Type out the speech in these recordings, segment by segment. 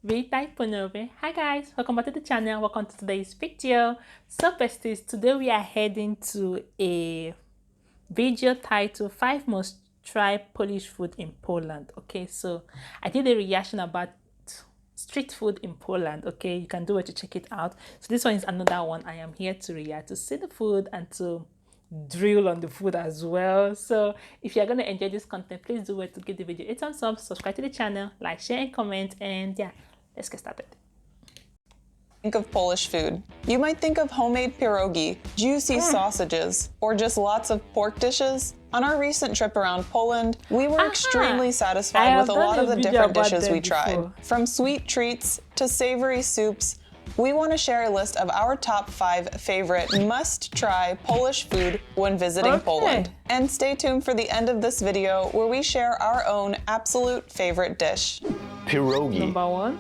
Witaj ponownie. Hi guys, welcome back to the channel. Welcome to today's video. So besties, today we are heading to a video titled 5 Must Try Polish Food in Poland. Okay, so I did a reaction about street food in Poland. Okay, you can do it to check it out. So this one is another one. I am here to react, to see the food and to drill on the food as well. So if you're going to enjoy this content, please do it to give the video a thumbs up, subscribe to the channel, like, share, and comment, and yeah, let's get started. Think of Polish food. You might think of homemade pierogi, juicy sausages, or just lots of pork dishes. On our recent trip around Poland, we were extremely satisfied with a lot of the different dishes we tried. From sweet treats to savory soups, we want to share a list of our top 5 favorite must-try Polish food when visiting Poland. And stay tuned for the end of this video where we share our own absolute favorite dish. Pierogi. Number 1.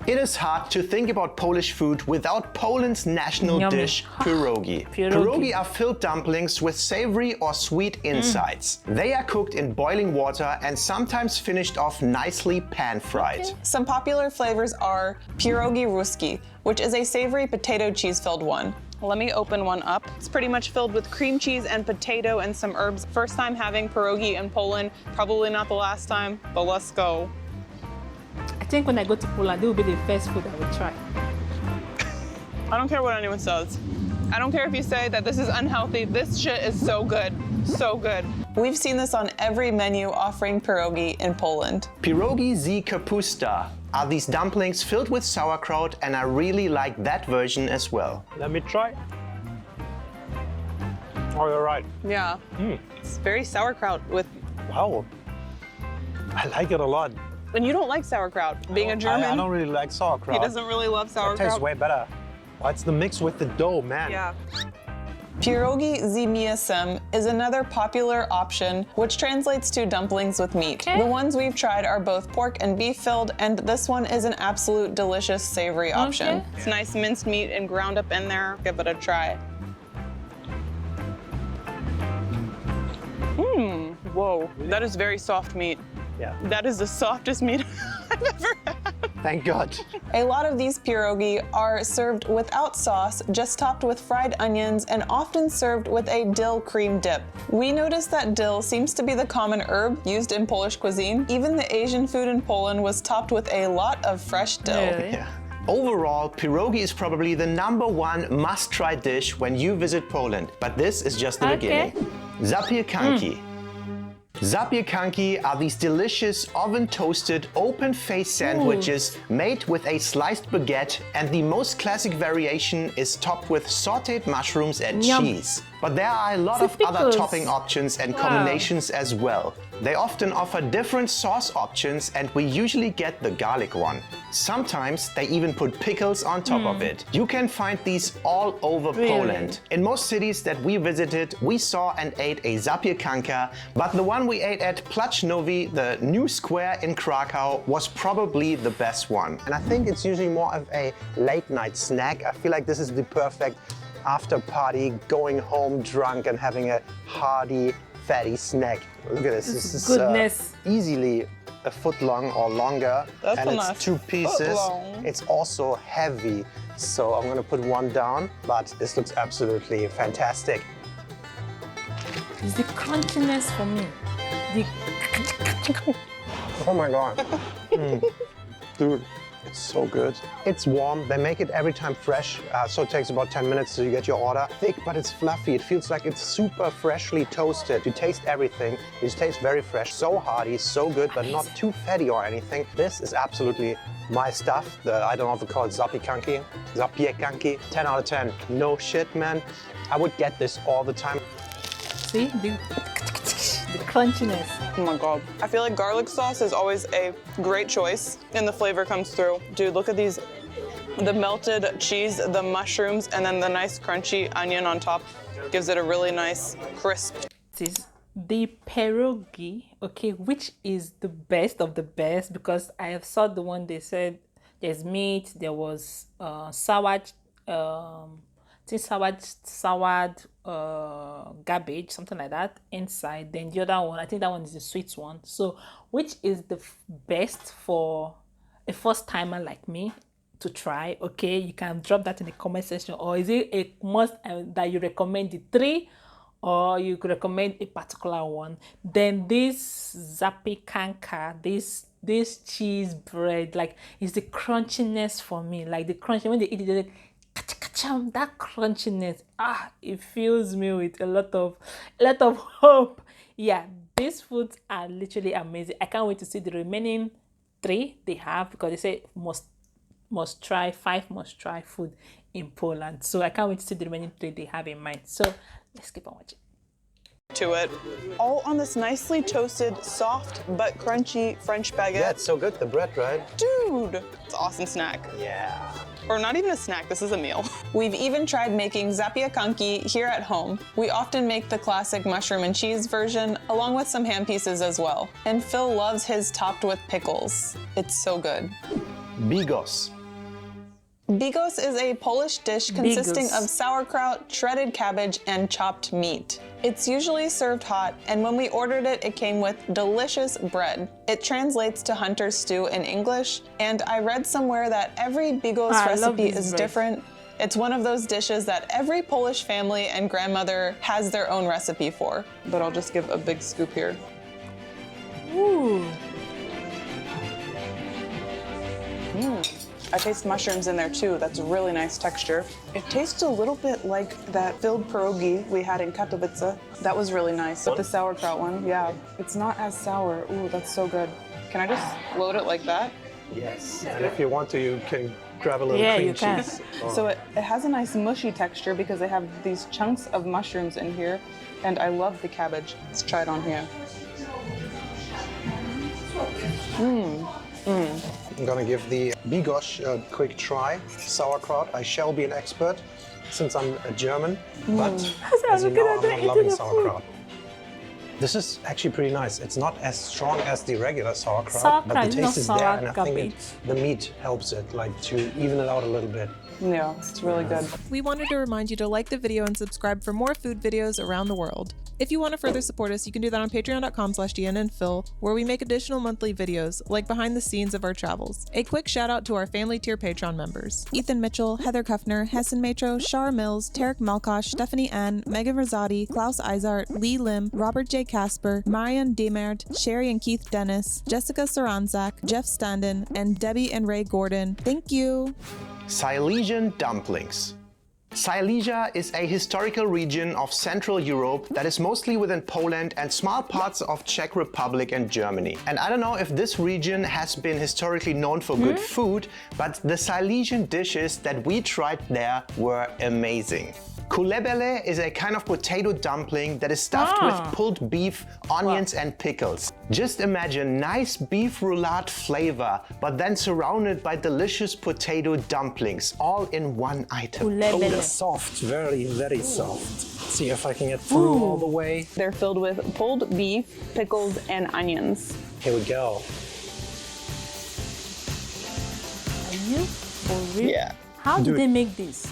It is hard to think about Polish food without Poland's national dish, pierogi. Pierogi are filled dumplings with savory or sweet insides. They are cooked in boiling water and sometimes finished off nicely pan-fried. Some popular flavors are pierogi ruski, which is a savory potato cheese-filled one. Let me open one up. It's pretty much filled with cream cheese and potato and some herbs. First time having pierogi in Poland, probably not the last time, but let's go. I think when I go to Poland, it will be the first food I will try. I don't care what anyone says. I don't care if you say that this is unhealthy. This shit is so good. So good. We've seen this on every menu offering pierogi in Poland. Pierogi z kapusta are these dumplings filled with sauerkraut, and I really like that version as well. Let me try. Oh, you're right. Yeah. It's very sauerkraut with... Wow. I like it a lot. And you don't like sauerkraut. Being a German, I don't really like sauerkraut. he doesn't really love sauerkraut. It tastes way better. Oh, it's the mix with the dough, man. Yeah. Pierogi z mięsem is another popular option, which translates to dumplings with meat. The ones we've tried are both pork and beef filled, and this one is an absolute delicious savory option. It's nice minced meat and ground up in there. Give it a try. Whoa, that is very soft meat. Yeah. That is the softest meat I've ever had. Thank God. A lot of these pierogi are served without sauce, just topped with fried onions and often served with a dill cream dip. We noticed that dill seems to be the common herb used in Polish cuisine. Even the Asian food in Poland was topped with a lot of fresh dill. Really? Yeah. Overall, pierogi is probably the #1 must-try dish when you visit Poland. But this is just the beginning. Zapiekanki. Zapiekanki are these delicious oven-toasted, open-faced sandwiches made with a sliced baguette, and the most classic variation is topped with sautéed mushrooms and cheese. But there are a lot of other topping options and combinations as well. They often offer different sauce options, and we usually get the garlic one. Sometimes they even put pickles on top of it. You can find these all over Poland. In most cities that we visited, we saw and ate a zapiekanka, but the one we ate at Plac Nowy, the new square in Krakow, was probably the best one. And I think it's usually more of a late night snack. I feel like this is the perfect after party, going home drunk and having a hearty, fatty snack. Look at this. This is easily a foot long or longer. That's and it's 2 pieces. It's also heavy. So I'm gonna put one down, but this looks absolutely fantastic. It's the crunchiness for me. Oh my God. Dude, it's so good. It's warm. They make it every time fresh, so it takes about 10 minutes till you get your order. Thick, but it's fluffy. It feels like it's super freshly toasted. You taste everything. It tastes very fresh. So hearty, so good, but not too fatty or anything. This is absolutely my stuff. I don't know if we call it zapiekanki. Zapiekanki. 10 out of 10. No shit, man. I would get this all the time. See? The crunchiness. Oh my God. I feel like garlic sauce is always a great choice and the flavor comes through. Dude, look at these. The melted cheese, the mushrooms, and then the nice crunchy onion on top gives it a really nice crisp. This is the pierogi, okay, which is the best of the best, because I have saw the one they said there's meat, there was soured garbage, something like that inside. Then the other one, I think that one is the sweet one. So which is the best for a first timer like me to try, okay, you can drop that in the comment section. Or is it a must that you recommend the 3, or you could recommend a particular one? Then this zapiekanka, this cheese bread, like, is the crunchiness for me. Like the crunch when they eat it, like, that crunchiness, it fills me with a lot of hope. Yeah, these foods are literally amazing. I can't wait to see the remaining 3 they have, because they say must try 5 must try food in Poland. So I can't wait to see the remaining 3 they have in mind. So let's keep on watching. To it. All on this nicely toasted, soft but crunchy French baguette. Yeah, it's so good, the bread, right? Dude, it's an awesome snack. Yeah. Or not even a snack, this is a meal. We've even tried making zapiekanki here at home. We often make the classic mushroom and cheese version, along with some ham pieces as well. And Phil loves his topped with pickles. It's so good. Bigos. Bigos is a Polish dish consisting of sauerkraut, shredded cabbage, and chopped meat. It's usually served hot, and when we ordered it, it came with delicious bread. It translates to hunter's stew in English, and I read somewhere that every bigos recipe is different. It's one of those dishes that every Polish family and grandmother has their own recipe for. But I'll just give a big scoop here. Ooh. I taste mushrooms in there too. That's a really nice texture. It tastes a little bit like that filled pierogi we had in Katowice. That was really nice. The sauerkraut one, yeah. It's not as sour. Ooh, that's so good. Can I just load it like that? Yes. And if you want to, you can grab a little cream cheese. Oh. So it has a nice mushy texture because they have these chunks of mushrooms in here. And I love the cabbage. Let's try it on here. I'm gonna give the bigos a quick try. Sauerkraut, I shall be an expert since I'm a German, but as you know, I'm not loving sauerkraut. This is actually pretty nice. It's not as strong as the regular sauerkraut, but the taste is there, and I think the meat helps it, like, to even it out a little bit. Yeah, it's really good. We wanted to remind you to like the video and subscribe for more food videos around the world. If you want to further support us, you can do that on patreon.com/DNNPhil, where we make additional monthly videos, like behind the scenes of our travels. A quick shout out to our family tier Patreon members: Ethan Mitchell, Heather Kuffner, Hessen Matro, Shar Mills, Tarek Malkosh, Stephanie Ann, Megan Rosati, Klaus Eisart, Lee Lim, Robert J. Casper, Marian Demert, Sherry and Keith Dennis, Jessica Saranzak, Jeff Standen, and Debbie and Ray Gordon. Thank you! Silesian dumplings. Silesia is a historical region of Central Europe that is mostly within Poland and small parts of Czech Republic and Germany. And I don't know if this region has been historically known for good food, but the Silesian dishes that we tried there were amazing. Kulebele is a kind of potato dumpling that is stuffed with pulled beef, onions and pickles. Just imagine nice beef roulade flavor, but then surrounded by delicious potato dumplings, all in one item. Oh, they're soft, very, very soft. See if I can get through all the way. They're filled with pulled beef, pickles, and onions. Here we go. Are you for real? Yeah. How did they make this?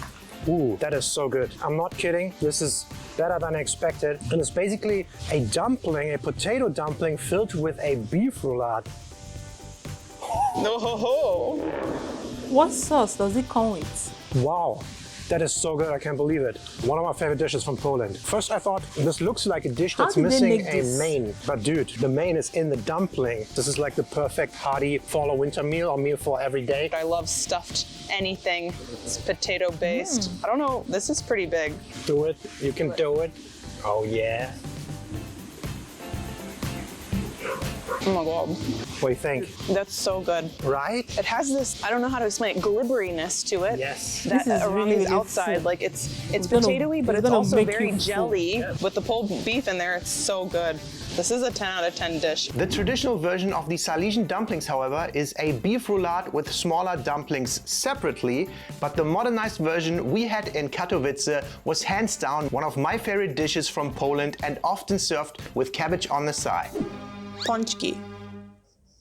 Ooh, that is so good. I'm not kidding. This is better than expected. And it's basically a dumpling, a potato dumpling filled with a beef roulade. No ho ho! What sauce does it come with? Wow, that is so good. I can't believe it. One of my favorite dishes from Poland. First, I thought this looks like a dish that's missing a main. But dude, the main is in the dumpling. This is like the perfect hearty fall or winter meal or meal for every day. I love stuffed anything. It's potato based. I don't know, this is pretty big. Do it. You can do it. Oh yeah. Oh my god. What do you think? That's so good. Right? It has this, I don't know how to explain it, glibberiness to it. Yes. That This is around really the outside, food. like it's gonna- potatoey, but it's it's gonna also make very you full. jelly. With the pulled beef in there, it's so good. This is a 10 out of 10 dish. The traditional version of the Silesian dumplings, however, is a beef roulade with smaller dumplings separately, but the modernized version we had in Katowice was hands down one of my favorite dishes from Poland and often served with cabbage on the side. Pączki.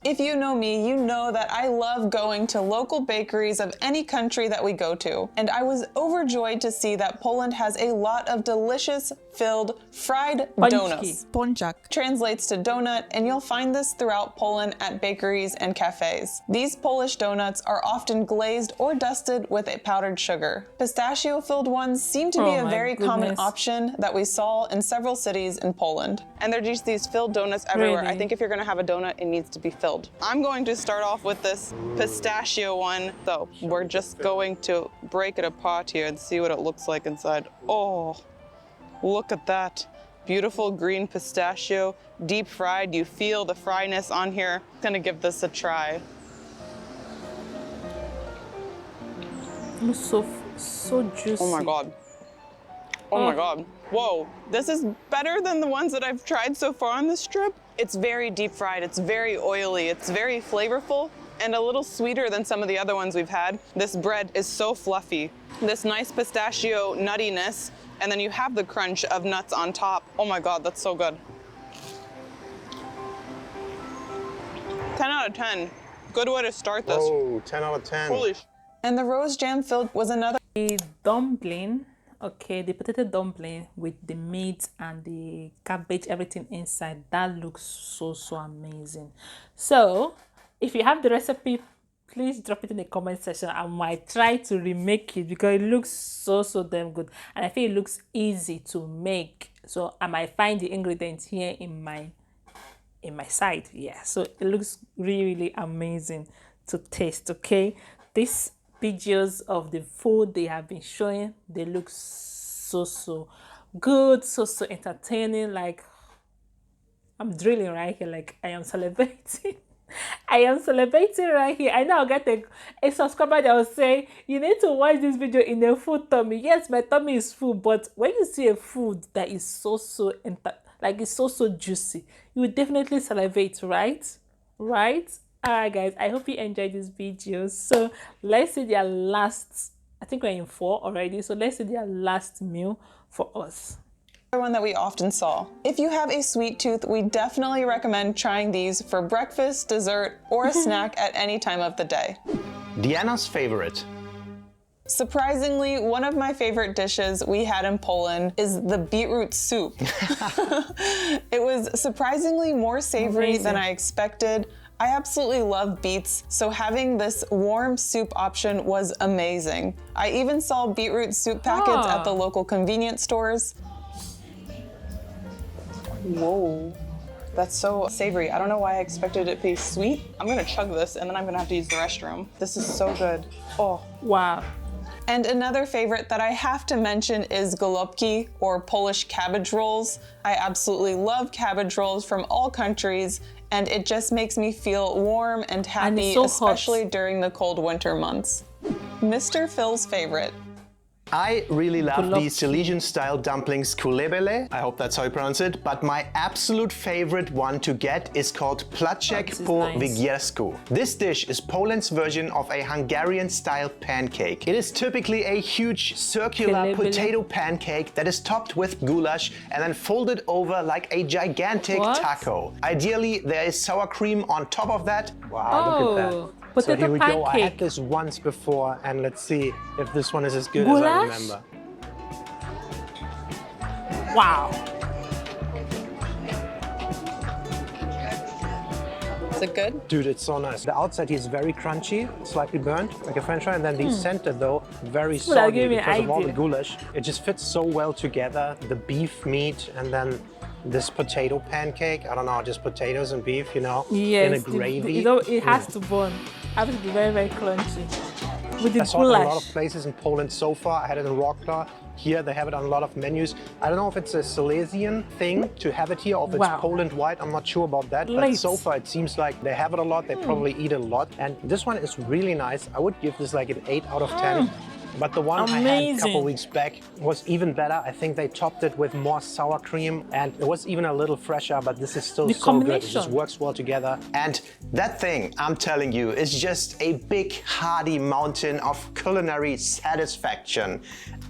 If you know me, you know that I love going to local bakeries of any country that we go to, and I was overjoyed to see that Poland has a lot of delicious, filled, fried donuts. Pączak Translates to donut, and you'll find this throughout Poland at bakeries and cafes. These Polish donuts are often glazed or dusted with a powdered sugar. Pistachio-filled ones seem to be a very common option that we saw in several cities in Poland. And there are just these filled donuts everywhere. Really? I think if you're gonna have a donut, it needs to be filled. I'm going to start off with this pistachio one. So we're just going to break it apart here and see what it looks like inside. Oh, look at that. Beautiful green pistachio, deep fried. You feel the fryness on here. I'm gonna give this a try. Looks so juicy. Oh my God. Oh my God. Whoa, this is better than the ones that I've tried so far on this trip. It's very deep fried, it's very oily, it's very flavorful, and a little sweeter than some of the other ones we've had. This bread is so fluffy. This nice pistachio nuttiness, and then you have the crunch of nuts on top. Oh my God, that's so good. 10 out of 10. Good way to start this. Oh, 10 out of 10. Holy sh. And the rose jam filled was another. A dumpling, okay, the potato dumpling with the meat and the cabbage, everything inside. That looks so amazing. So if you have the recipe, please drop it in the comment section. I might try to remake it because it looks so damn good, and I feel it looks easy to make. So I might find the ingredients here in my site. Yeah, so it looks really amazing to taste. Okay, these videos of the food they have been showing, they look so good, so entertaining. Like, I'm drilling right here, like I am celebrating. I am celebrating right here. I know I'll get a subscriber that will say, you need to watch this video in a full tummy. Yes, my tummy is full, but when you see a food that is like it's so juicy, you will definitely salivate, right? Alright guys, I hope you enjoyed this video. So let's see their last, I think we're in 4 already, so let's see their last meal for us. One that we often saw. If you have a sweet tooth, we definitely recommend trying these for breakfast, dessert, or a snack at any time of the day. Diana's favorite. Surprisingly, one of my favorite dishes we had in Poland is the beetroot soup. It was surprisingly more savory than I expected. I absolutely love beets, so having this warm soup option was amazing. I even saw beetroot soup packets at the local convenience stores. Whoa, that's so savory. I don't know why I expected it to be sweet. I'm gonna chug this and then I'm gonna have to use the restroom. This is so good. Oh, wow. And another favorite that I have to mention is golubki, or Polish cabbage rolls. I absolutely love cabbage rolls from all countries, and it just makes me feel warm and happy, especially during the cold winter months. Mr. Phil's favorite. I really love these Silesian-style dumplings, kulebele. I hope that's how you pronounce it. But my absolute favorite one to get is called placzek po węgiersku. This dish is Poland's version of a Hungarian-style pancake. It is typically a huge circular potato pancake that is topped with goulash and then folded over like a gigantic taco. Ideally, there is sour cream on top of that. Wow, look at that. So here we go. I had this once before, and let's see if this one is as good as I remember. Wow. Is it good? Dude, it's so nice. The outside is very crunchy, slightly burnt, like a french fry, and then the center, though, very soggy because of all the goulash. It just fits so well together. The beef meat and then this potato pancake. I don't know, just potatoes and beef, you know, in a gravy. It has to burn. It has to be very crunchy. With the I saw it in a lot of places in Poland so far. I had it in Wrocław. Here they have it on a lot of menus. I don't know if it's a Silesian thing to have it here or if it's Poland-wide. I'm not sure about that. But so far it seems like they have it a lot. They probably eat it a lot. And this one is really nice. I would give this like an 8 out of 10. But the one I had a couple weeks back was even better. I think they topped it with more sour cream and it was even a little fresher, but this is still so good. It just works well together. And that thing, I'm telling you, is just a big, hearty mountain of culinary satisfaction.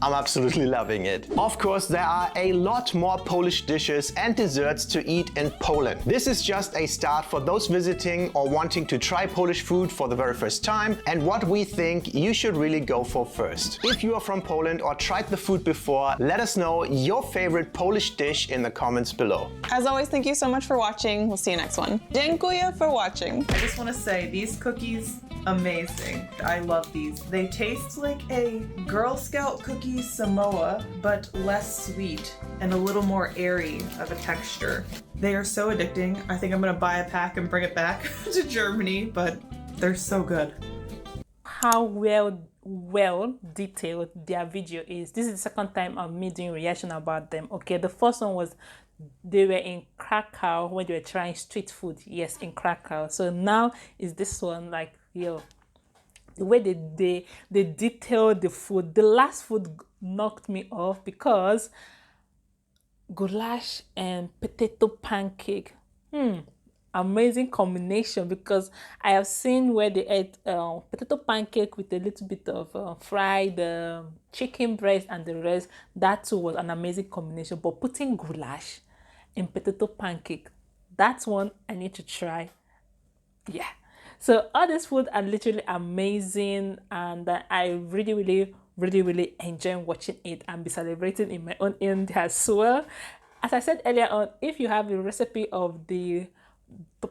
I'm absolutely loving it. Of course, there are a lot more Polish dishes and desserts to eat in Poland. This is just a start for those visiting or wanting to try Polish food for the very first time, and what we think you should really go for first. If you are from Poland or tried the food before, let us know your favorite Polish dish in the comments below. As always, thank you so much for watching. We'll see you next one. Dziękuję for watching. I just want to say, these cookies, amazing. I love these. They taste like a Girl Scout cookie Samoa, but less sweet and a little more airy of a texture. They are so addicting. I think I'm gonna buy a pack and bring it back to Germany, but they're so good. How well detailed their video is. This is the second time of me doing reaction about them. Okay, the first one was they were in Krakow when they were trying street food. Yes, in Krakow. So now is this one, like, yo, the way they detailed the food. The last food knocked me off because goulash and potato pancake. Amazing combination, because I have seen where they ate potato pancake with a little bit of fried chicken breast and the rest. That too was an amazing combination. But putting goulash in potato pancake, that's one I need to try. Yeah. So all this food are literally amazing, and I really enjoy watching it and be celebrating in my own end as well. As I said earlier on, if you have a recipe of the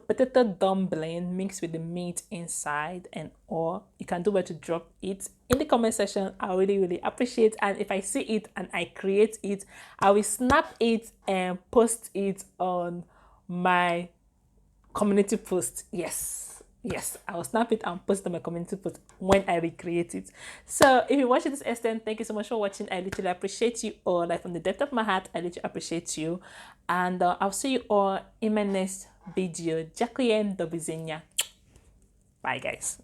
potato dumpling mixed with the meat inside and all, you can do well to drop it in the comment section. I really appreciate, and if I see it and I create it, I will snap it and post it on my community post. Yes, I will snap it and post it on my community post when I recreate it. So if you watch this extent, thank you so much for watching. I literally appreciate you all. Like, from the depth of my heart, I literally appreciate you. And I'll see you all in my next video. Dziękuję, do widzenia. Bye, guys.